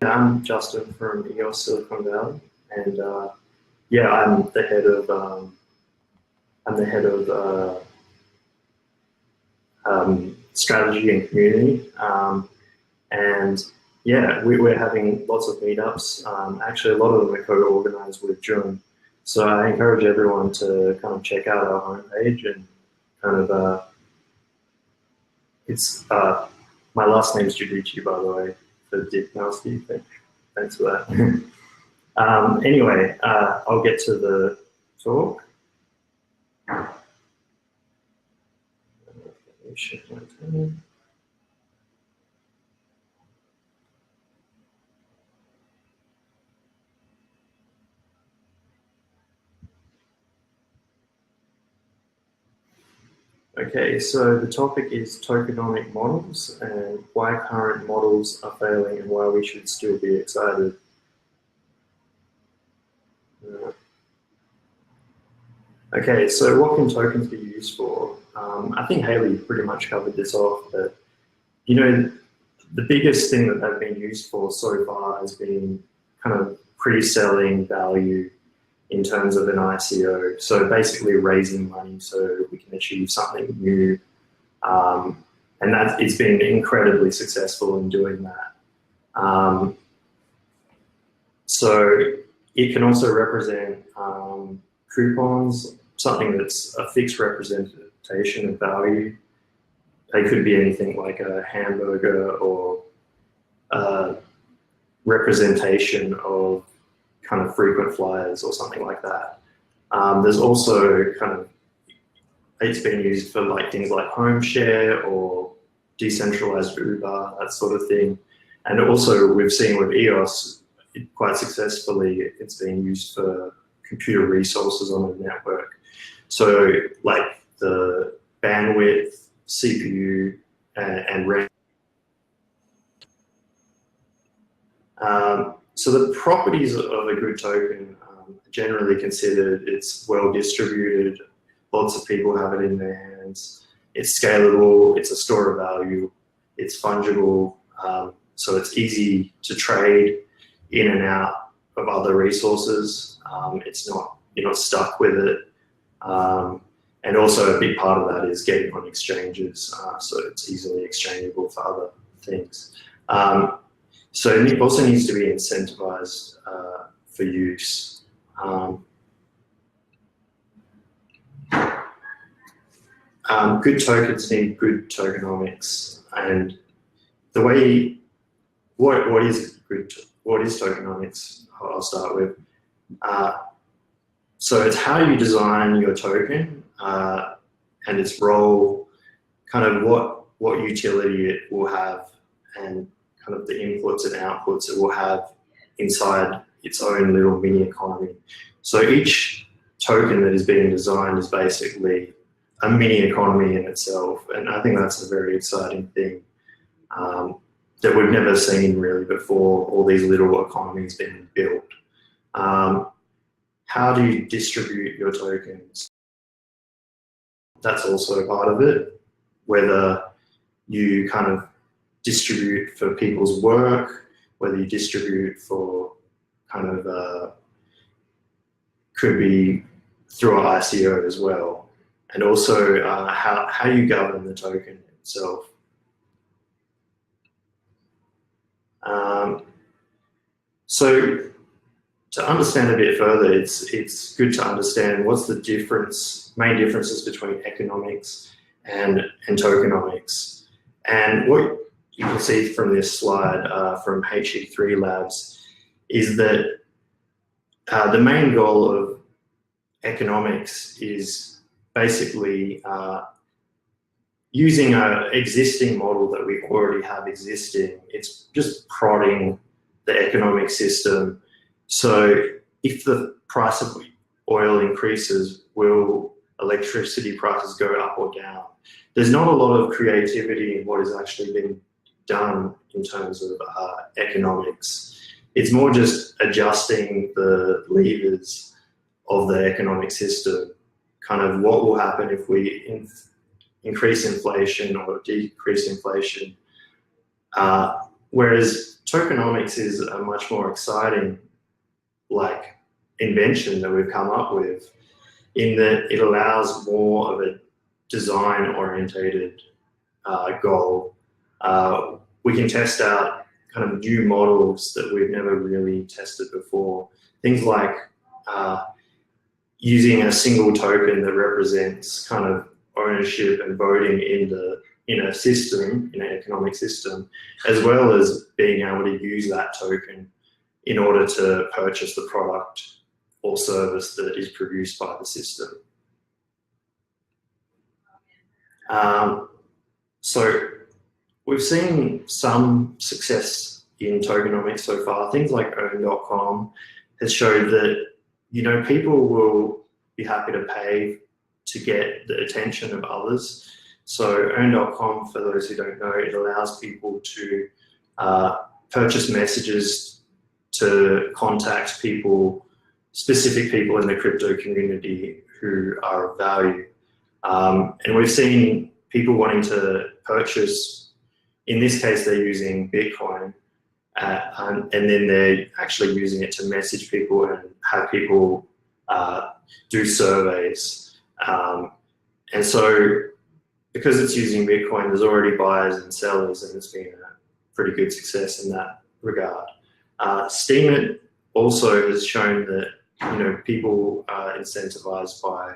I'm Justin from EOS Silicon Valley, and yeah, I'm the head of strategy and community, and yeah, we're having lots of meetups. Actually, a lot of them are co-organized with June, so I encourage everyone to kind of check out our homepage and kind of my last name is Giudici, by the way, for Dick Nasty. Thanks for that. Anyway, I'll get to the talk. Okay, so the topic is tokenomic models and why current models are failing and why we should still be excited. Okay, so what can tokens be used for? I think Haley pretty much covered this off, but you know, the biggest thing that they've been used for so far has been kind of pre-selling value in terms of an ICO. So basically raising money so we can achieve something new. And that it's been incredibly successful in doing that. So it can also represent coupons, something that's a fixed representation of value. They could be anything like a hamburger or a representation of kind of frequent flyers or something like that. There's also kind of, it's been used for like things like home share or decentralized Uber, that sort of thing. And also we've seen with EOS, quite successfully, it's been used for computer resources on the network. So like the bandwidth, CPU, and RAM. So the properties of a good token are generally considered it's well distributed, lots of people have it in their hands, it's scalable, it's a store of value, it's fungible, so it's easy to trade in and out of other resources. It's not, you're not stuck with it. And also a big part of that is getting on exchanges, so it's easily exchangeable for other things. So it also needs to be incentivized for use. Good tokens need good tokenomics, and the way what is tokenomics? I'll start with. So it's how you design your token and its role, kind of what utility it will have, and kind of the inputs and outputs it will have inside its own little mini economy. So each token that is being designed is basically a mini economy in itself, and I think that's a very exciting thing that we've never seen really before, all these little economies being built. How do you distribute your tokens? That's also part of it, whether you kind of distribute for people's work, whether you distribute for kind of, could be through an ICO as well. And also how you govern the token itself. So to understand a bit further, it's good to understand what's the main differences between economics and tokenomics. And what you can see from this slide from HE3 Labs is that the main goal of economics is basically using an existing model that we already have existing. It's just prodding the economic system. So if the price of oil increases, will electricity prices go up or down? There's not a lot of creativity in what is actually being done in terms of economics. It's more just adjusting the levers of the economic system, kind of what will happen if we increase inflation or decrease inflation. Whereas tokenomics is a much more exciting like invention that we've come up with, in that it allows more of a design-orientated goal. We can test out kind of new models that we've never really tested before. Things like using a single token that represents kind of ownership and voting in a system, in an economic system, as well as being able to use that token in order to purchase the product or service that is produced by the system. So we've seen some success in tokenomics so far. Things like earn.com has showed that, you know, people will be happy to pay to get the attention of others. So earn.com, for those who don't know, it allows people to purchase messages to contact people, specific people in the crypto community who are of value. And we've seen people wanting to purchase, in this case, they're using Bitcoin, and then they're actually using it to message people and have people do surveys. And so because it's using Bitcoin, there's already buyers and sellers, and it's been a pretty good success in that regard. Steemit also has shown that, you know, people are incentivized by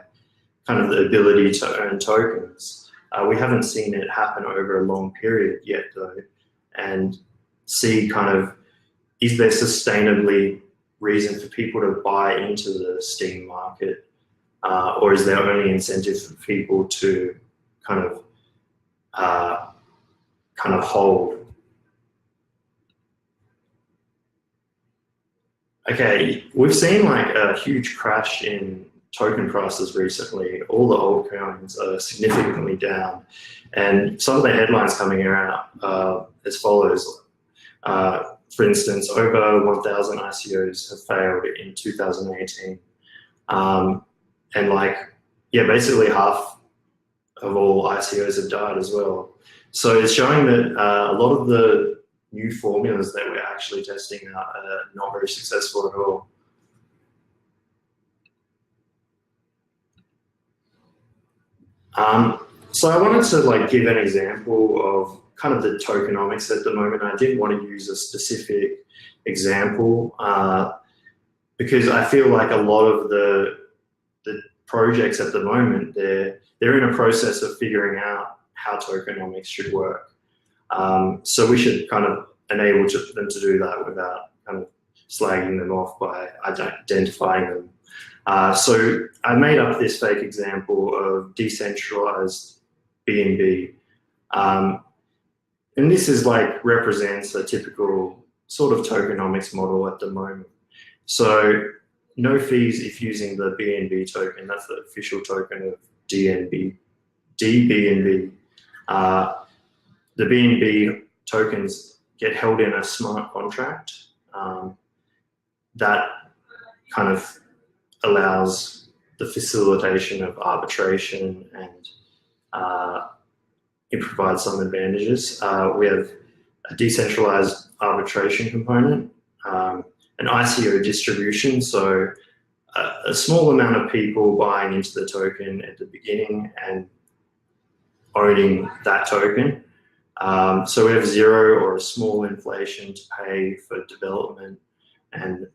kind of the ability to earn tokens. We haven't seen it happen over a long period yet, though, and see kind of, is there sustainably reason for people to buy into the Steem market, or is there only incentive for people to kind of hold? Okay, we've seen like a huge crash in token prices recently. All the old coins are significantly down, and some of the headlines coming out as follows. For instance, over 1,000 ICOs have failed in 2018, and like, yeah, basically half of all ICOs have died as well. So it's showing that a lot of the new formulas that we're actually testing out are not very successful at all. So I wanted to like give an example of kind of the tokenomics at the moment. I didn't want to use a specific example because I feel like a lot of the projects at the moment, they're in a process of figuring out how tokenomics should work. So we should kind of enable them to do that without kind of slagging them off by identifying them. So I made up this fake example of decentralized BNB. And this is like represents a typical sort of tokenomics model at the moment. So no fees if using the BNB token, that's the official token of DBNB. The BNB tokens get held in a smart contract that kind of allows the facilitation of arbitration, and it provides some advantages. We have a decentralized arbitration component, an ICO distribution, so a small amount of people buying into the token at the beginning and owning that token. So we have zero or a small inflation to pay for development and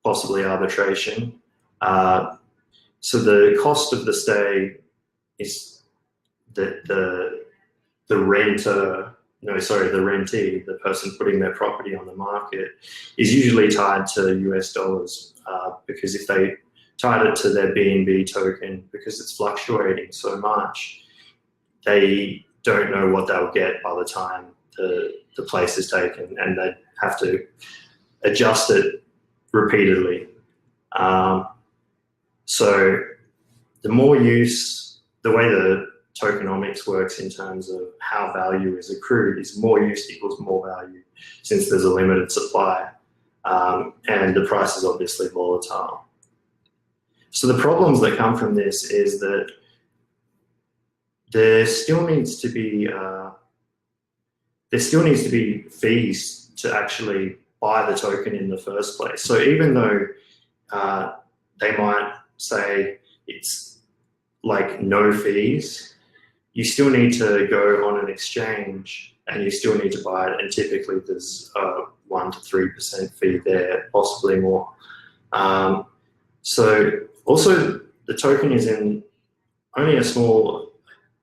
possibly arbitration. So the cost of the stay is that the rentee, the person putting their property on the market, is usually tied to US dollars, because if they tied it to their BNB token, because it's fluctuating so much, they don't know what they'll get by the time the place is taken, and they have to adjust it repeatedly. So the more use, the way the tokenomics works in terms of how value is accrued is more use equals more value, since there's a limited supply, and the price is obviously volatile. So the problems that come from this is that there still needs to be there still needs to be fees to actually buy the token in the first place. So even though they might say it's like no fees, you still need to go on an exchange and you still need to buy it, and typically there's a 1 to 3% fee there, possibly more. So also the token is in only a small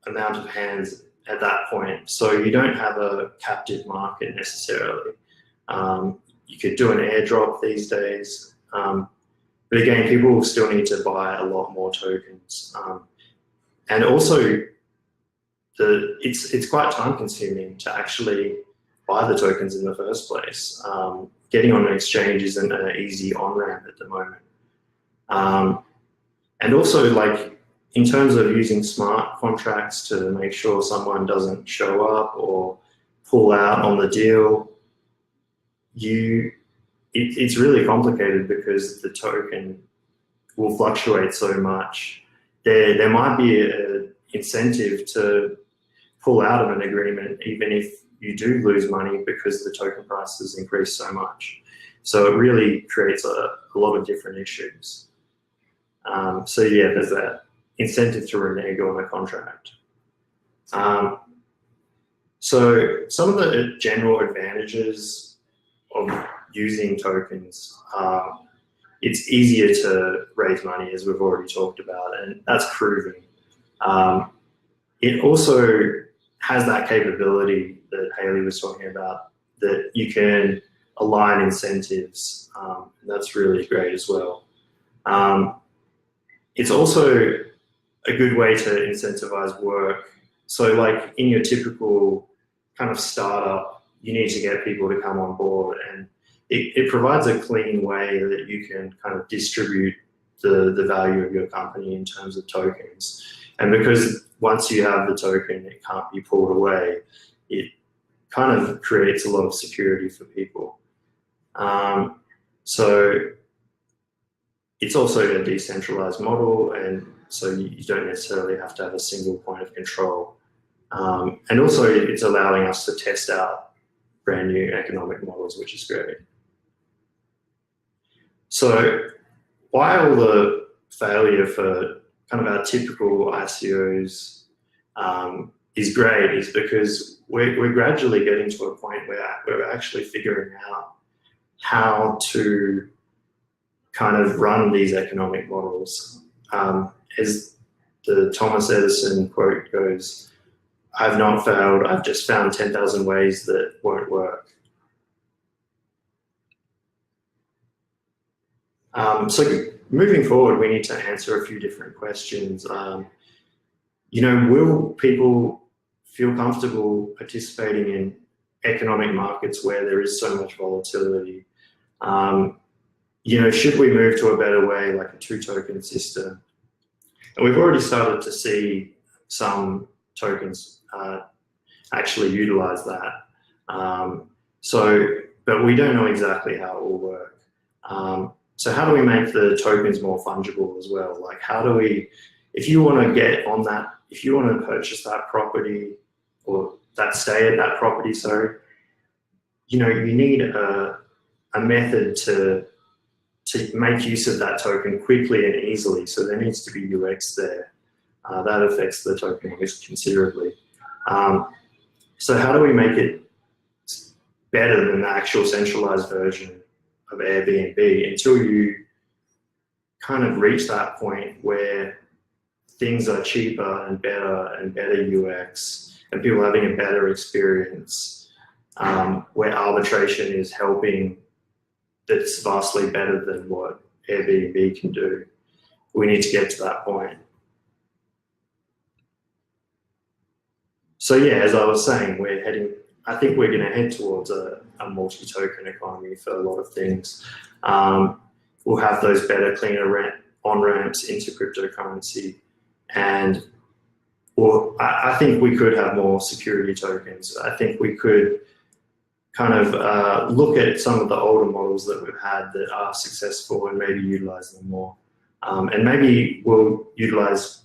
amount of hands at that point, so you don't have a captive market necessarily. You could do an airdrop these days, but again, people will still need to buy a lot more tokens. And also, it's quite time consuming to actually buy the tokens in the first place. Getting on an exchange isn't an easy on-ramp at the moment. And also, like, in terms of using smart contracts to make sure someone doesn't show up or pull out on the deal, it's really complicated because the token will fluctuate so much. There might be an incentive to pull out of an agreement even if you do lose money because the token price has increased so much. So it really creates a lot of different issues. So yeah, there's that incentive to renege on a contract. So some of the general advantages of using tokens are it's easier to raise money, as we've already talked about, and that's proven. It also has that capability that Haley was talking about, that you can align incentives. That's really great as well. It's also a good way to incentivize work. So like in your typical kind of startup, you need to get people to come on board, and it provides a clean way that you can kind of distribute the value of your company in terms of tokens. And because once you have the token, it can't be pulled away, it kind of creates a lot of security for people. So it's also a decentralized model, and so you don't necessarily have to have a single point of control. And also it's allowing us to test out brand new economic models, which is great. So while the failure for kind of our typical ICOs is great, is because we're gradually getting to a point where we're actually figuring out how to kind of run these economic models. As the Thomas Edison quote goes, "I've not failed, I've just found 10,000 ways that won't work." So moving forward, we need to answer a few different questions. You know, will people feel comfortable participating in economic markets where there is so much volatility? You know, should we move to a better way, like a two-token system? And we've already started to see some tokens actually utilize that. But we don't know exactly how it will work. So how do we make the tokens more fungible as well? Like, how do we, if you want to get on that, if you want to purchase that property or that stay at that property, sorry, you know, you need a method to make use of that token quickly and easily. So there needs to be UX there. That affects the tokenomics considerably. So how do we make it better than the actual centralized version of Airbnb until you kind of reach that point where things are cheaper and better UX, and people having a better experience, where arbitration is helping, that's vastly better than what Airbnb can do. We need to get to that point. So yeah, as I was saying, I think we're going to head towards a multi-token economy for a lot of things. We'll have those better, cleaner on-ramps into cryptocurrency, and I think we could have more security tokens. I think we could kind of look at some of the older models that we've had that are successful and maybe utilize them more. And maybe we'll utilize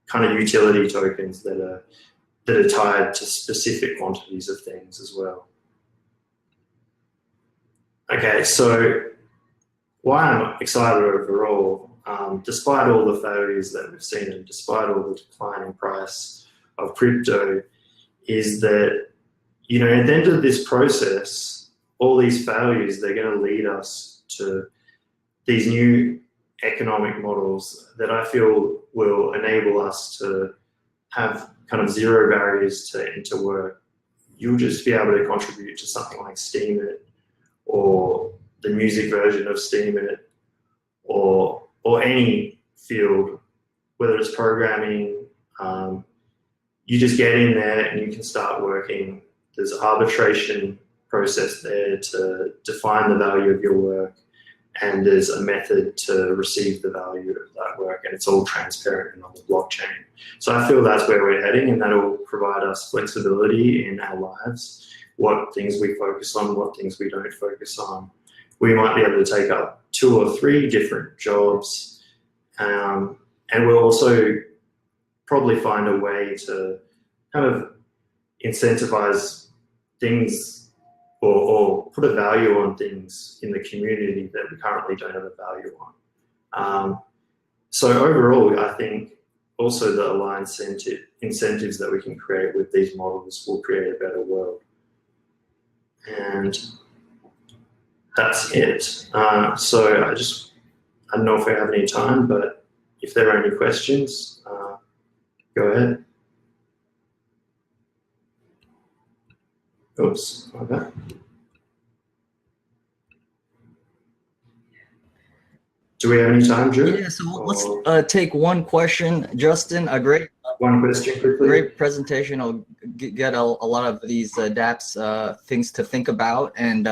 kind of utility tokens that are that are tied to specific quantities of things as well. Okay, so why I'm excited overall, despite all the failures that we've seen and despite all the declining price of crypto, is that, you know, at the end of this process, all these failures, they're going to lead us to these new economic models that I feel will enable us to have kind of zero barriers to enter work. You'll just be able to contribute to something like Steemit, or the music version of Steemit, or any field, whether it's programming. You just get in there and you can start working. There's arbitration process there to define the value of your work, and there's a method to receive the value of that work, and it's all transparent and on the blockchain. So I feel that's where we're heading, and that'll provide us flexibility in our lives, what things we focus on, what things we don't focus on. We might be able to take up 2 or 3 different jobs, and we'll also probably find a way to kind of incentivize things or put a value on things in the community that we currently don't have a value on. So overall, I think also the aligned incentives that we can create with these models will create a better world. And that's it. So I don't know if we have any time, but if there are any questions, go ahead. Oops, okay. Do we have any time, Drew? Yeah, so let's take one question. Justin, a great one question quickly. Great presentation. I'll get a lot of these dApps things to think about, and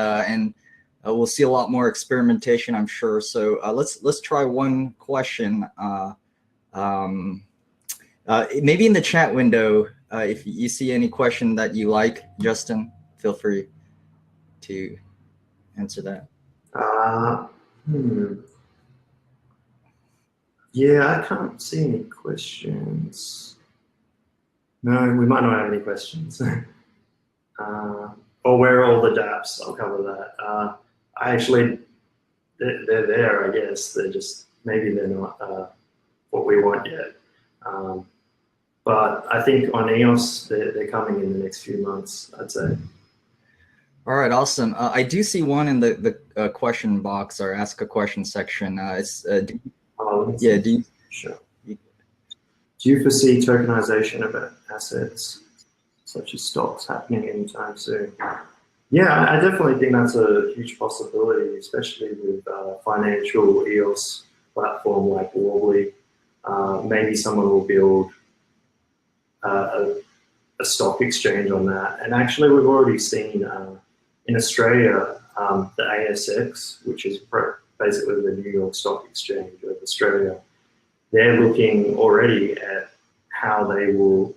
we'll see a lot more experimentation, I'm sure. So let's try one question. Maybe in the chat window, if you see any question that you like, Justin, feel free to answer that. Yeah, I can't see any questions. No, we might not have any questions. Or where are all the dApps? I'll cover that. They're there, I guess. They're just, maybe they're not what we want yet. But I think on EOS, they're coming in the next few months, I'd say. All right, awesome. I do see one in the question box or ask a question section. Sure. Do you foresee tokenization of assets, such as stocks, happening anytime soon? Yeah, I definitely think that's a huge possibility, especially with financial EOS platform like Wobbly. Maybe someone will build a stock exchange on that. And actually, we've already seen in Australia, the ASX, which is basically the New York Stock Exchange of Australia, they're looking already at how they will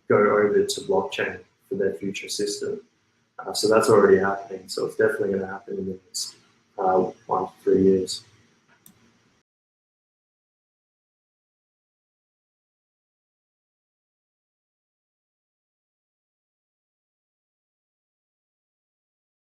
go over to blockchain for their future system. So that's already happening. So it's definitely going to happen in the next 1 to 3 years.